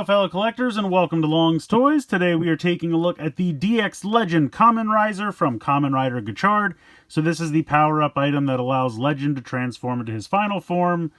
fellow collectors, and welcome to Long's Toys. Today we are taking a look at the DX Legend Kamen Riser from Kamen Rider Gotchard. So this is the power-up item that allows Legend to transform into his final form.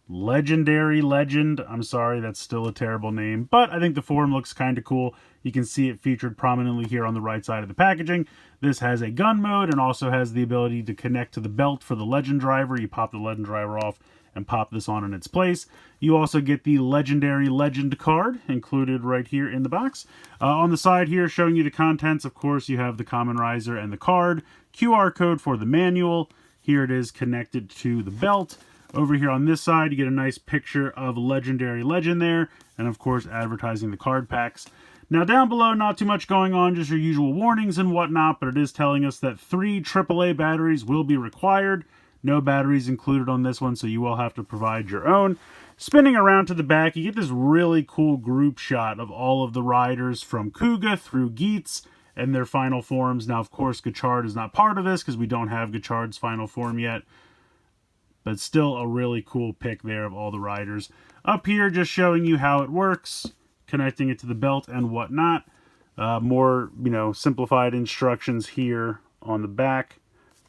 Legendary Legend. I'm sorry, that's still a terrible name, but I think the form looks kind of cool. You can see it featured prominently here on the right side of the packaging. This has a gun mode and also has the ability to connect to the belt for the Legend driver. You pop the Legend driver off and pop this on in its place. You also get the Legendary Legend card included right here in the box. On the side here, showing you the contents, of course, you have the Kamen Riser and the card, QR code for the manual. Here it is connected to the belt. Over here on this side, you get a nice picture of Legendary Legend there, and of course, advertising the card packs. Now down below, not too much going on, just your usual warnings and whatnot, but it is telling us that 3 AAA batteries will be required. No batteries included on this one, so you will have to provide your own. Spinning around to the back, you get this really cool group shot of all of the riders from Kuga through Geats and their final forms. Now, of course, Gotchard is not part of this because we don't have Gotchard's final form yet. But still a really cool pic there of all the riders. Up here, just showing you how it works, connecting it to the belt and whatnot. More, simplified instructions here on the back.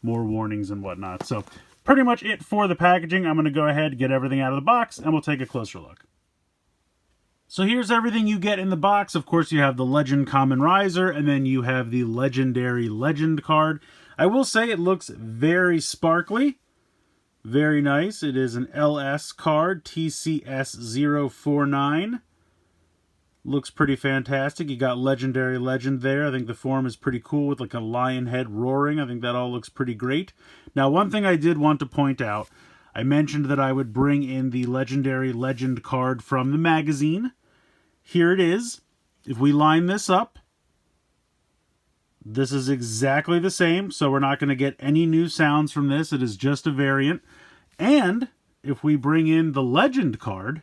More warnings and whatnot. So pretty much it for the packaging. I'm going to go ahead, get everything out of the box, and we'll take a closer look. So here's everything you get in the box. Of course, you have the Legend Kamen Riser, and then you have the Legendary Legend card. I will say it looks very sparkly. Very nice. It is an LS card, TCS049. Looks pretty fantastic. You got Legendary Legend there. I think the form is pretty cool with like a lion head roaring. I think that all looks pretty great. Now, one thing I did want to point out, I mentioned that I would bring in the Legendary Legend card from the magazine. Here it is. If we line this up, this is exactly the same, so we're not going to get any new sounds from this. It is just a variant. And if we bring in the Legend card,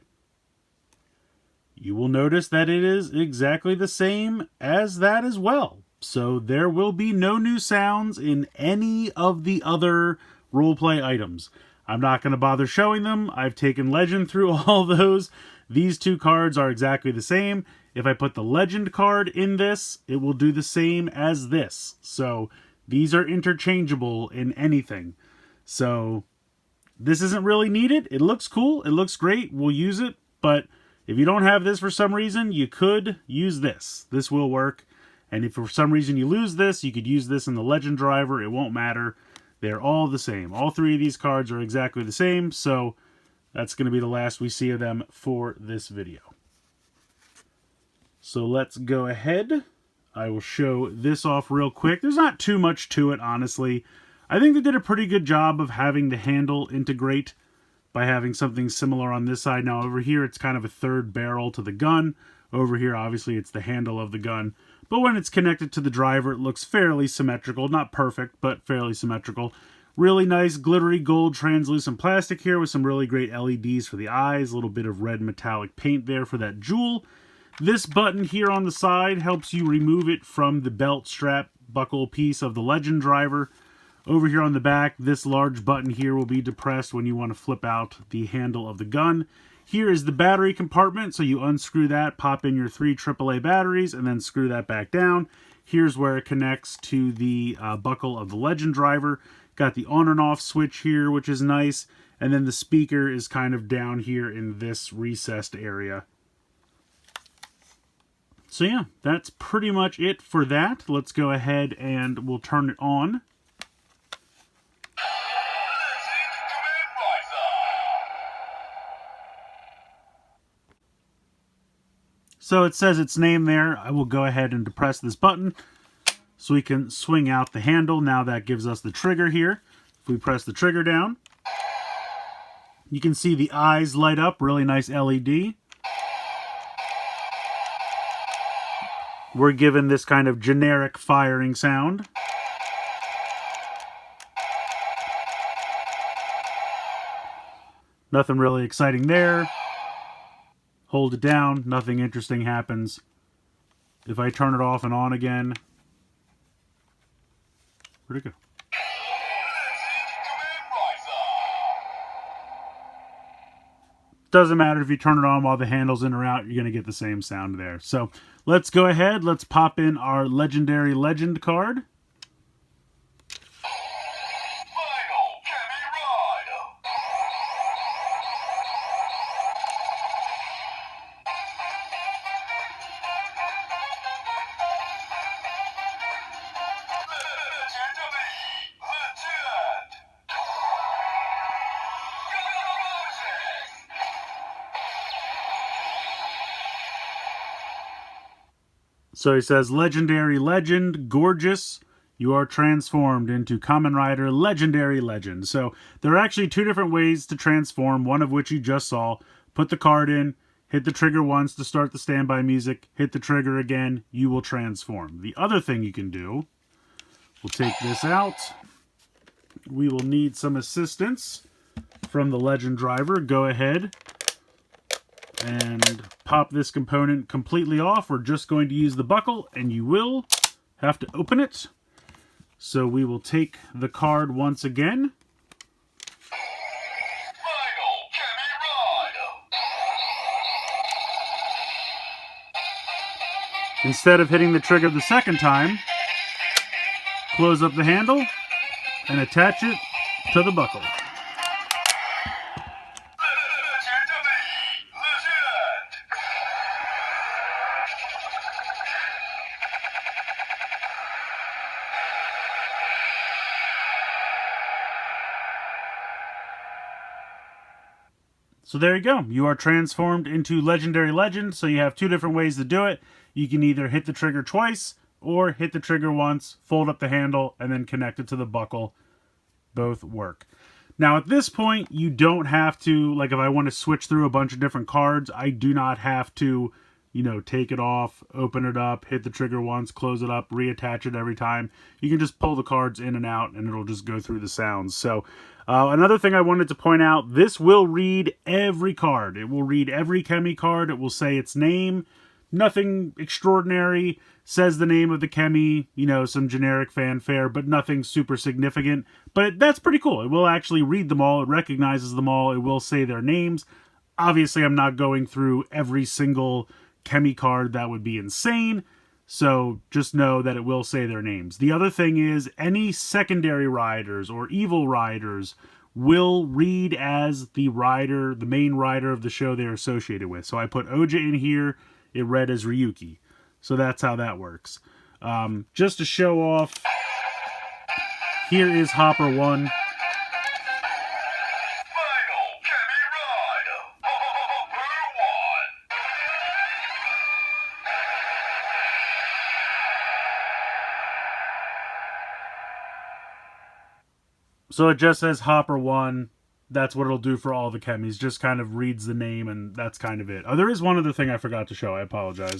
you will notice that it is exactly the same as that as well. So there will be no new sounds in any of the other roleplay items. I'm not going to bother showing them. I've taken Legend through all those. These two cards are exactly the same. If I put the Legend card in this, it will do the same as this. So these are interchangeable in anything. So this isn't really needed. It looks cool. It looks great. We'll use it. But if you don't have this for some reason, you could use this. This will work. And if for some reason you lose this, you could use this in the Legend driver. It won't matter. They're all the same. All 3 of these cards are exactly the same. So that's going to be the last we see of them for this video. So let's go ahead. I will show this off real quick. There's not too much to it, honestly. I think they did a pretty good job of having the handle integrate by having something similar on this side. Now over here, it's kind of a third barrel to the gun. Over here, obviously, it's the handle of the gun. But when it's connected to the driver, it looks fairly symmetrical. Not perfect, but fairly symmetrical. Really nice glittery gold translucent plastic here with some really great LEDs for the eyes. A little bit of red metallic paint there for that jewel. This button here on the side helps you remove it from the belt strap buckle piece of the Legend driver. Over here on the back, this large button here will be depressed when you want to flip out the handle of the gun. Here is the battery compartment, so you unscrew that, pop in your 3 AAA batteries, and then screw that back down. Here's where it connects to the buckle of the Legend driver. Got the on and off switch here, which is nice. And then the speaker is kind of down here in this recessed area. So yeah, that's pretty much it for that. Let's go ahead and we'll turn it on. So it says its name there. I will go ahead and depress this button so we can swing out the handle. Now that gives us the trigger here. If we press the trigger down, you can see the eyes light up. Really nice LED. We're given this kind of generic firing sound. Nothing really exciting there. Hold it down, nothing interesting happens. If I turn it off and on again, where'd it go? Doesn't matter if you turn it on while the handle's in or out, you're going to get the same sound there. So let's go ahead. Let's pop in our Legendary Legend card. So he says, Legendary Legend, gorgeous. You are transformed into Kamen Rider Legendary Legend. So there are actually two different ways to transform, one of which you just saw. Put the card in, hit the trigger once to start the standby music, hit the trigger again, you will transform. The other thing you can do, we'll take this out. We will need some assistance from the Legend driver. Go ahead and pop this component completely off. We're just going to use the buckle, and you will have to open it. So we will take the card once again. Instead of hitting the trigger the second time, close up the handle and attach it to the buckle. So there you go. You are transformed into Legendary Legend. So you have two different ways to do it. You can either hit the trigger twice or hit the trigger once, fold up the handle, and then connect it to the buckle. Both work. Now at this point, you don't have to, like if I want to switch through a bunch of different cards, I do not have to, you know, take it off, open it up, hit the trigger once, close it up, reattach it every time. You can just pull the cards in and out and it'll just go through the sounds. So another thing I wanted to point out, this will read every card. It will read every Kemi card. It will say its name. Nothing extraordinary. Says the name of the Kemi, you know, some generic fanfare, but nothing super significant. But that's pretty cool. It will actually read them all. It recognizes them all. It will say their names. Obviously, I'm not going through every single Kemi card. That would be insane. So just know that it will say their names. The other thing is any secondary riders or evil riders will read as the rider, the main rider of the show they're associated with. So I put Oja in here. It read as Ryuki. So that's how that works. Just to show off, here is Hopper 1. So it just says Hopper 1. That's what it'll do for all the Kemis. Just kind of reads the name, and that's kind of it. Oh, there is one other thing I forgot to show. I apologize.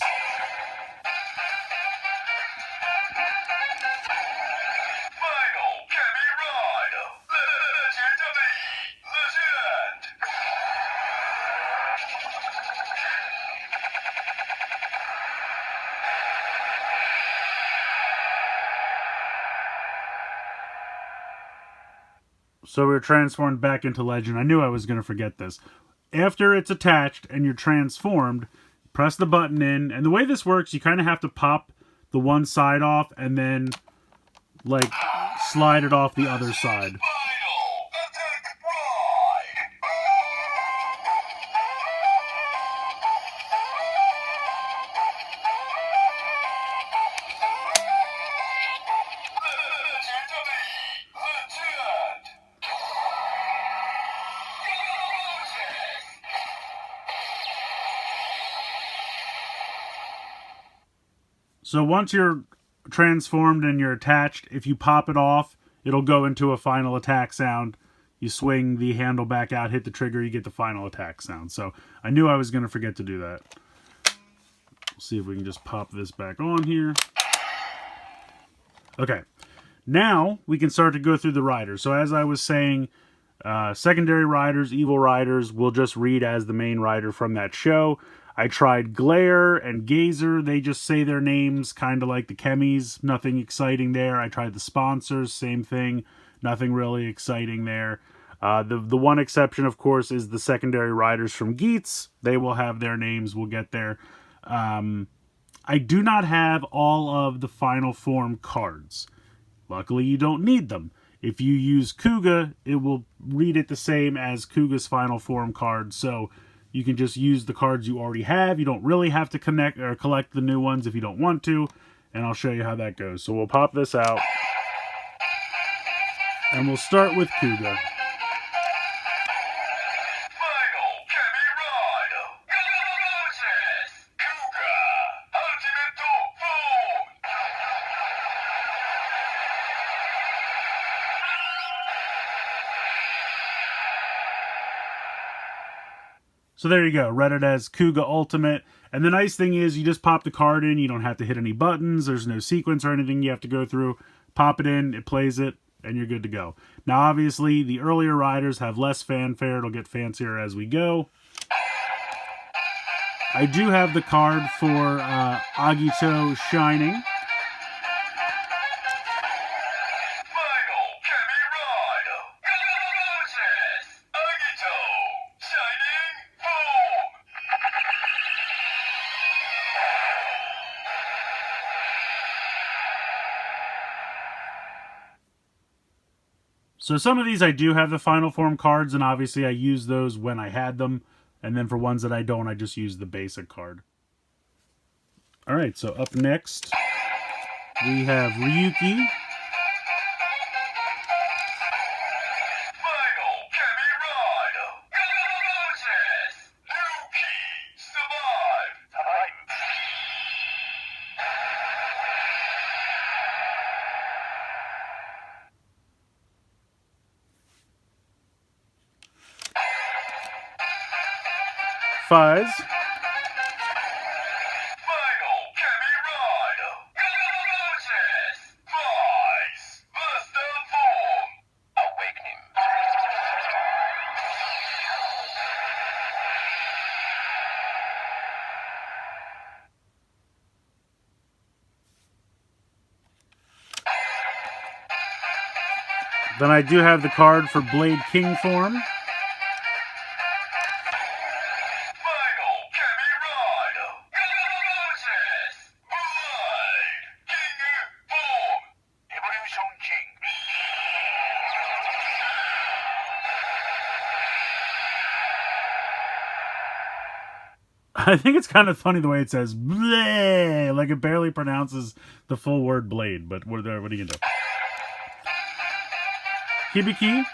So we're transformed back into Legend. I knew I was going to forget this. After it's attached and you're transformed, press the button in. And the way this works, you kind of have to pop the one side off and then, like, slide it off the other side. So once you're transformed and you're attached, if you pop it off, it'll go into a final attack sound. You swing the handle back out, hit the trigger, you get the final attack sound. So I knew I was going to forget to do that. We'll see if we can just pop this back on here. Okay, now we can start to go through the riders. So as I was saying, secondary riders, evil riders will just read as the main rider from that show. I tried Glare and Gazer. They just say their names, kind of like the Kemis. Nothing exciting there. I tried the sponsors, same thing. Nothing really exciting there. The one exception, of course, is the secondary riders from Geats. They will have their names. We'll get there. I do not have all of the final form cards. Luckily, you don't need them. If you use Kuga, it will read it the same as Kuga's final form card. So you can just use the cards you already have. You don't really have to connect or collect the new ones if you don't want to. And I'll show you how that goes. So we'll pop this out. And we'll start with Kuga. So there you go, read it as Kuga Ultimate. And the nice thing is you just pop the card in, you don't have to hit any buttons, there's no sequence or anything you have to go through. Pop it in, it plays it, and you're good to go. Now obviously the earlier riders have less fanfare, it'll get fancier as we go. I do have the card for Agito Shining. So some of these I do have the final form cards, and obviously I use those when I had them. And then for ones that I don't, I just use the basic card. Alright, so up next, we have Ryuki. Fives. Then I do have the card for Blade King form. I think it's kind of funny the way it says bleh, like it barely pronounces the full word blade, but what are you gonna do? Hibiki.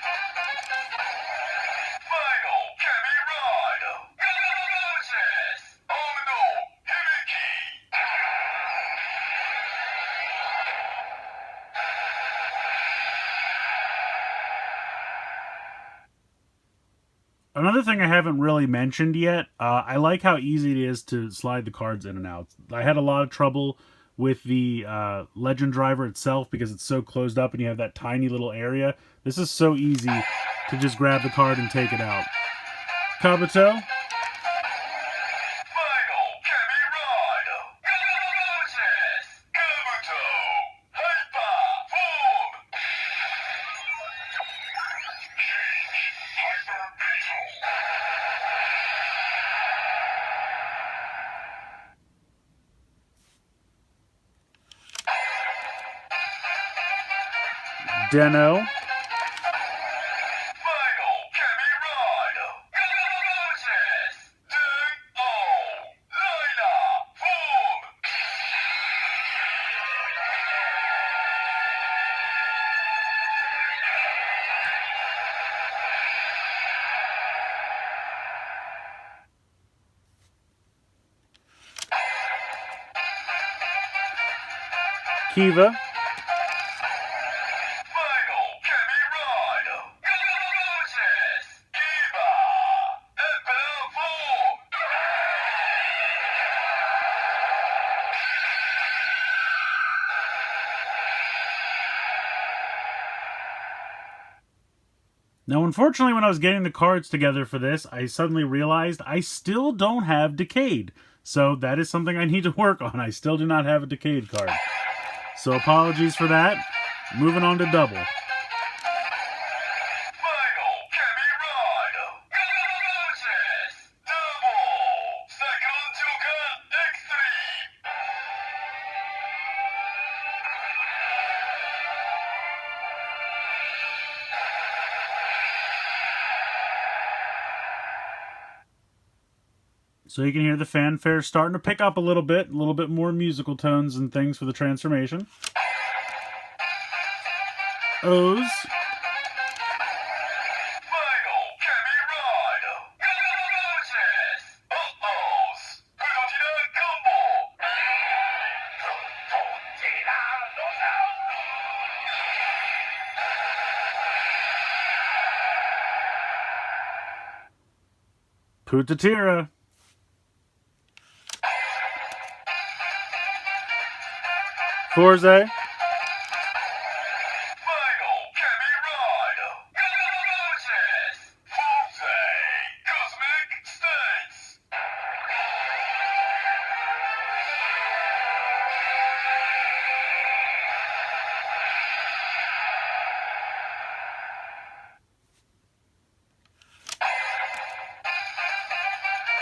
Another thing I haven't really mentioned yet, I like how easy it is to slide the cards in and out. I had a lot of trouble with the Legend driver itself because it's so closed up and you have that tiny little area. This is so easy to just grab the card and take it out. Kabuto. Deno. Kiva. Now, unfortunately, when I was getting the cards together for this, I suddenly realized I still don't have Decade. So that is something I need to work on. I still do not have a Decade card. So apologies for that. Moving on to double. So you can hear the fanfare starting to pick up a little bit more musical tones and things for the transformation. O's. Putatira. Forze.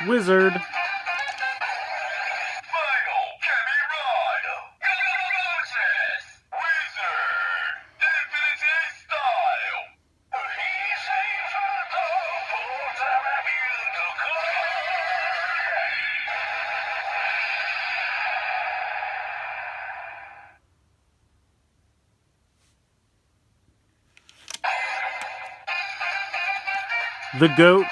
Wizard. The Goat.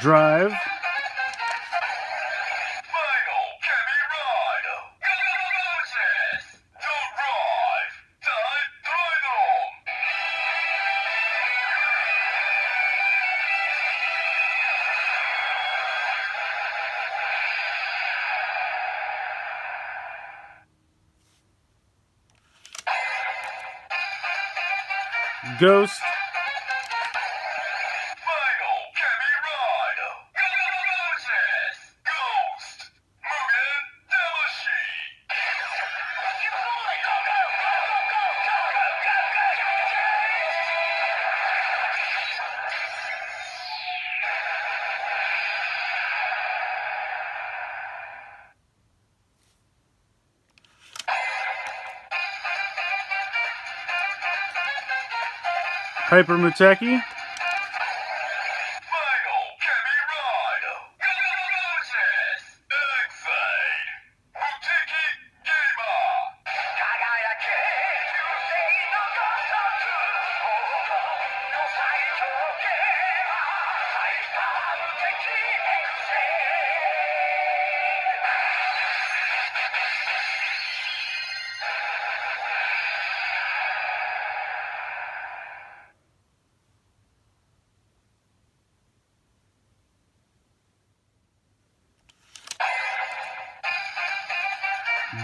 Drive. Ghost. Hyper Muteki.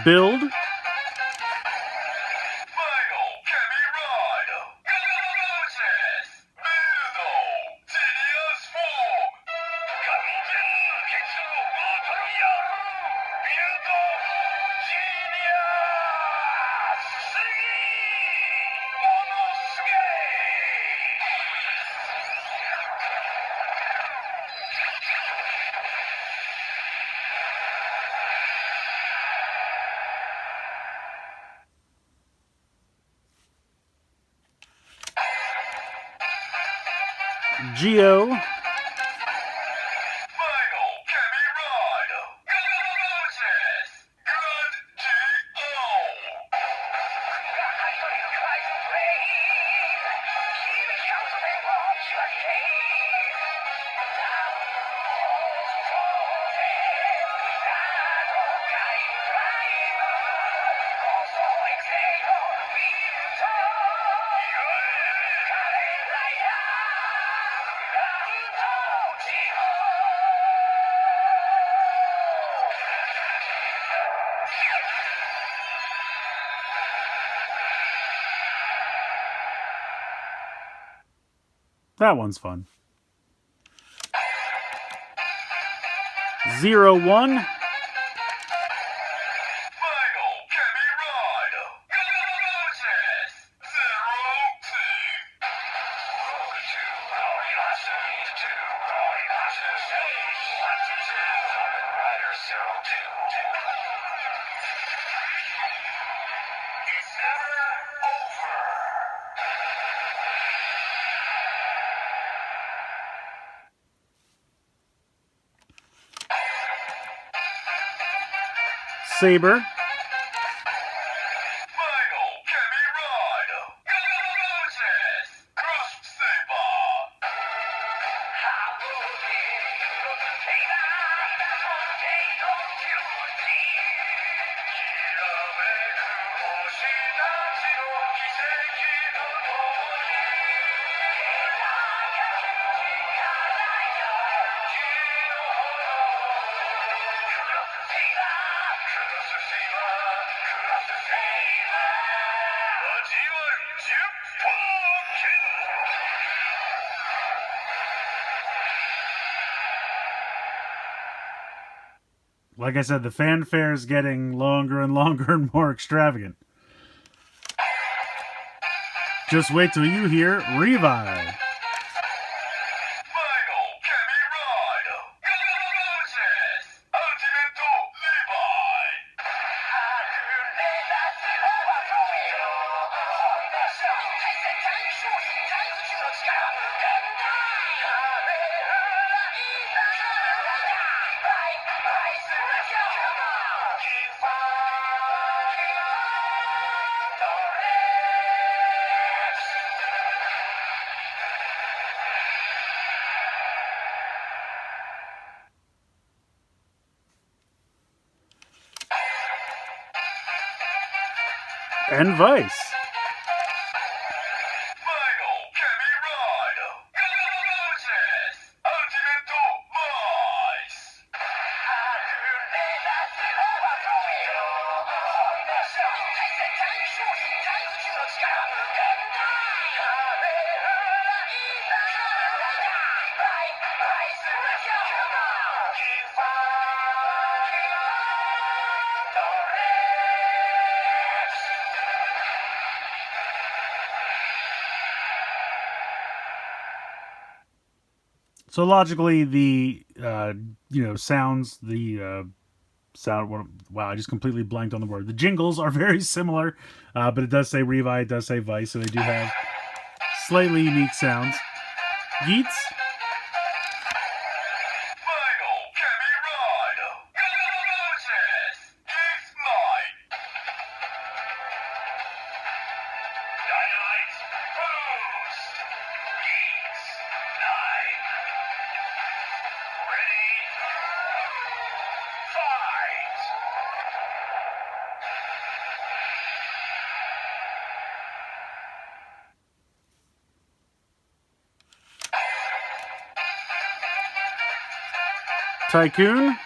Build. Geo. That one's fun. 01. Saber. Like I said, the fanfare is getting longer and longer and more extravagant. Just wait till you hear Revive. And Vice. So logically, the sounds, the sound. Wow, I just completely blanked on the word. The jingles are very similar, but it does say Revive, it does say Vice, so they do have slightly unique sounds. Geets. Tycoon.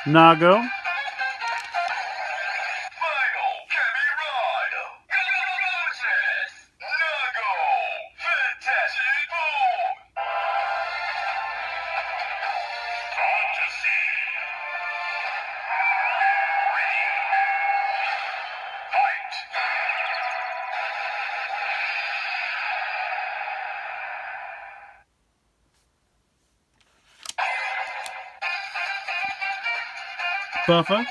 Nago. Buffer.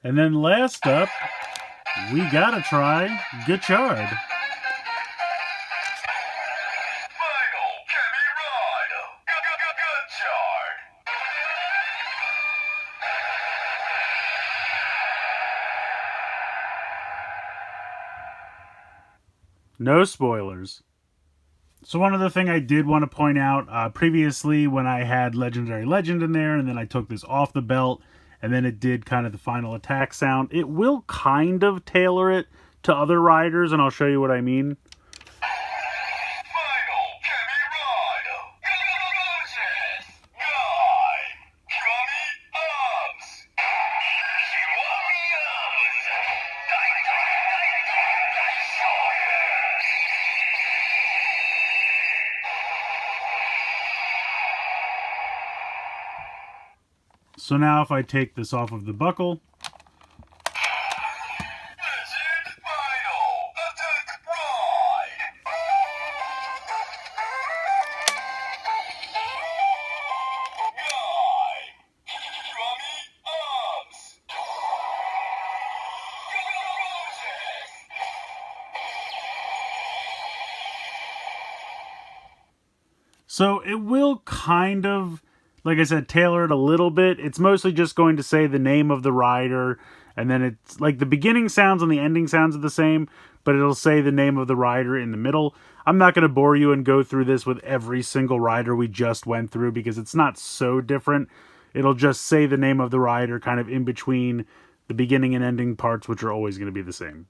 And then last up, we gotta try Gotchard. No spoilers. So one other thing I did want to point out, previously when I had Legendary Legend in there, and then I took this off the belt, and then it did kind of the final attack sound. It will kind of tailor it to other riders, and I'll show you what I mean. So now if I take this off of the buckle, so it will kind of, like I said, tailor it a little bit. It's mostly just going to say the name of the rider, and then it's like the beginning sounds and the ending sounds are the same, but it'll say the name of the rider in the middle. I'm not going to bore you and go through this with every single rider we just went through because it's not so different. It'll just say the name of the rider kind of in between the beginning and ending parts, which are always going to be the same.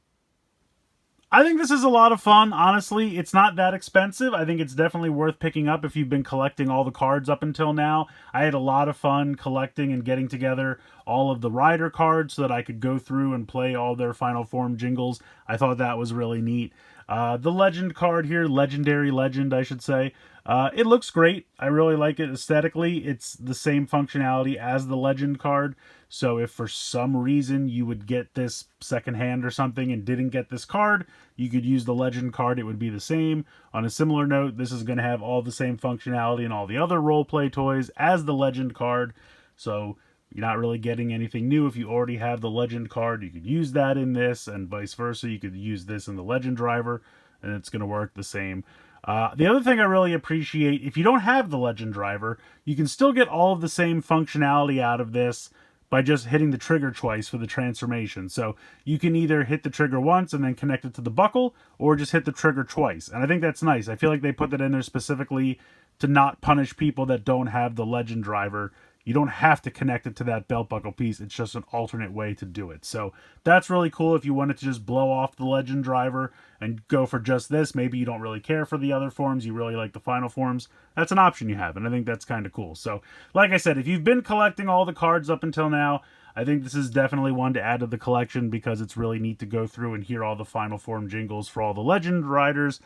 I think this is a lot of fun. Honestly, it's not that expensive. I think it's definitely worth picking up if you've been collecting all the cards up until now. I had a lot of fun collecting and getting together all of the rider cards so that I could go through and play all their final form jingles. I thought that was really neat. The legend card here, legendary legend, I should say. It looks great. I really like it aesthetically. It's the same functionality as the legend card. So if for some reason you would get this secondhand or something and didn't get this card, you could use the legend card. It would be the same. On a similar note, this is going to have all the same functionality and all the other role-play toys as the legend card. So you're not really getting anything new. If you already have the legend card, you could use that in this, and vice versa. You could use this in the legend driver, and it's going to work the same. The other thing I really appreciate, if you don't have the legend driver, you can still get all of the same functionality out of this by just hitting the trigger twice for the transformation. So you can either hit the trigger once and then connect it to the buckle, or just hit the trigger twice. And I think that's nice. I feel like they put that in there specifically to not punish people that don't have the legend driver. You don't have to connect it to that belt buckle piece. It's just an alternate way to do it. So that's really cool if you wanted to just blow off the legend driver and go for just this. Maybe you don't really care for the other forms. You really like the final forms. That's an option you have, and I think that's kind of cool. So like I said, if you've been collecting all the cards up until now, I think this is definitely one to add to the collection because it's really neat to go through and hear all the final form jingles for all the legend riders.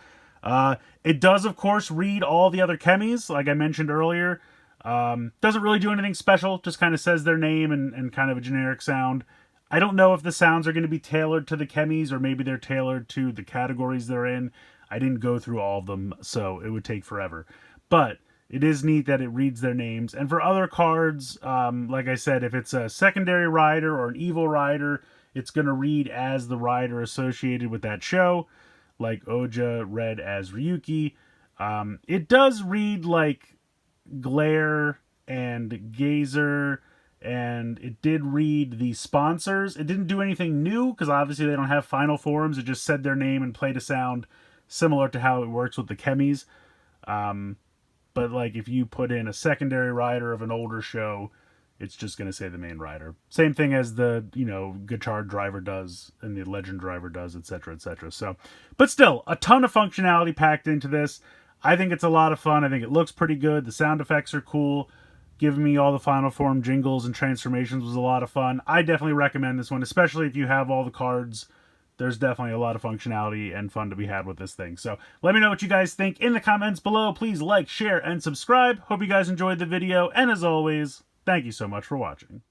It does, of course, read all the other chemis, like I mentioned earlier. Doesn't really do anything special, just kind of says their name and kind of a generic sound. I don't know if the sounds are going to be tailored to the chemis or maybe they're tailored to the categories they're in. I didn't go through all of them, so it would take forever. But it is neat that it reads their names. And for other cards, like I said, if it's a secondary rider or an evil rider, it's going to read as the rider associated with that show, like Oja read as Ryuki. It does read like Glare and Gazer, and it did read the sponsors. It didn't do anything new because obviously they don't have final forms. It just said their name and played a sound similar to how it works with the chemis. But like if you put in a secondary rider of an older show, it's just going to say the main rider. Same thing as the, Gotchard driver does and the legend driver does, etc., etc. So, but still, a ton of functionality packed into this. I think it's a lot of fun. I think it looks pretty good. The sound effects are cool. Giving me all the final form jingles and transformations was a lot of fun. I definitely recommend this one, especially if you have all the cards. There's definitely a lot of functionality and fun to be had with this thing. So let me know what you guys think in the comments below. Please like, share, and subscribe. Hope you guys enjoyed the video. And as always, thank you so much for watching.